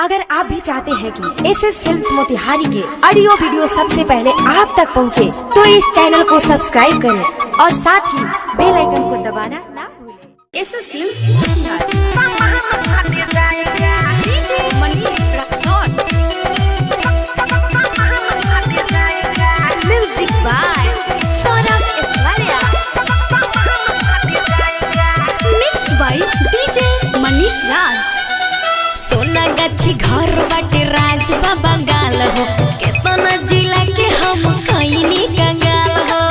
अगर आप भी चाहते हैं कि एसएस फिल्म्स मोतिहारी के ऑडियो वीडियो सबसे पहले आप तक पहुंचे, तो इस चैनल को सब्सक्राइब करें और साथ ही बेल आइकन को दबाना ना भूलें। SS films music by Saurabh Ismailia, mix by DJ Manish Raj. सोना गाछी घर बाटे राज बाबा गाल हो, केतना जिला के हम कईनी कंगाल हो।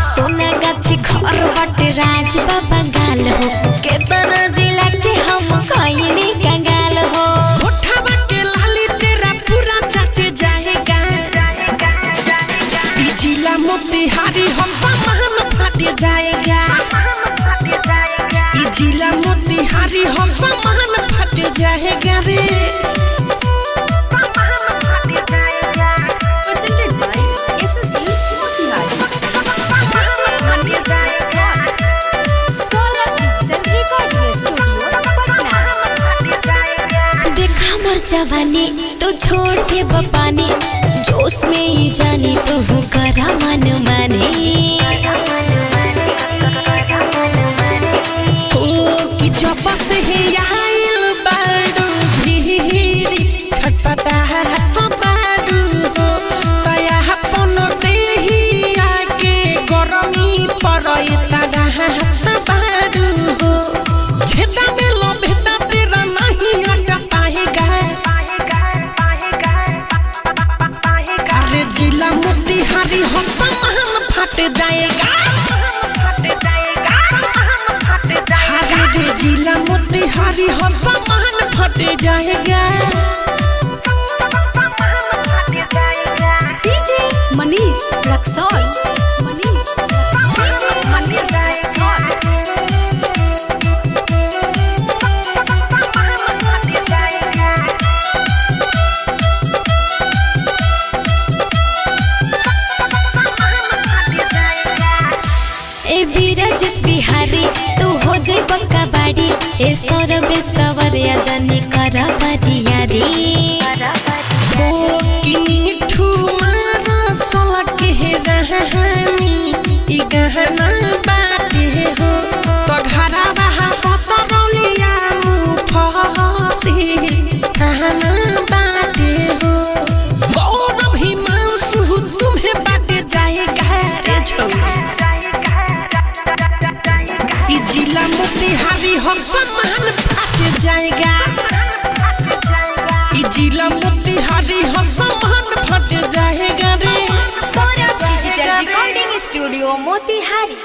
सोना गाछी घर बाटे राज बाबा गाल हो, केतना जिला के हम कईनी कंगाल हो। उठावा के लाली तेरा पूरा चाचे जाएगा, ई जिला मोतिहारी हम सामान फाटे जाएगा, ई जिला मोतिहारी हम सामान फाटे जाएगा रे। जवानी तू छोड़ के बपानी, जोश में ही जानी तू करा मन माने। कि जब से ही आइल बाडू भीरी छटपटा तो बाडू हो, तया अपन देही आके गरमी पड़े तारा हाथ बाडू हो। छेदा में लभेदा तेरा नहीं आटा पाएगा, अरे जिला मोतिहारी हम सामान फट जाएगा, जिला मोतिहारी हम सामान फट जाएगा। डीजे मनीष रक्सौल, ए बीरजस बिहारी तू हो जाए पक्का बाड़ी, ए सौरभ सवरिया जानी करा बरिया रे। ओ कि मीठू मारा सोला के रहनी ई गहना बाटे हो, तो घरा रहा पतरलिया मुफसी कहना बाटे हो। गौरव हिमांशु तुम्हें बाटे जाएगा रे छोरा, ई जिला मोतिहारी हम सामान फट जाएगा, ई जिला मोतिहारी हम सामान फट जाएगा रे। Saurabh digital recording studio Motihari.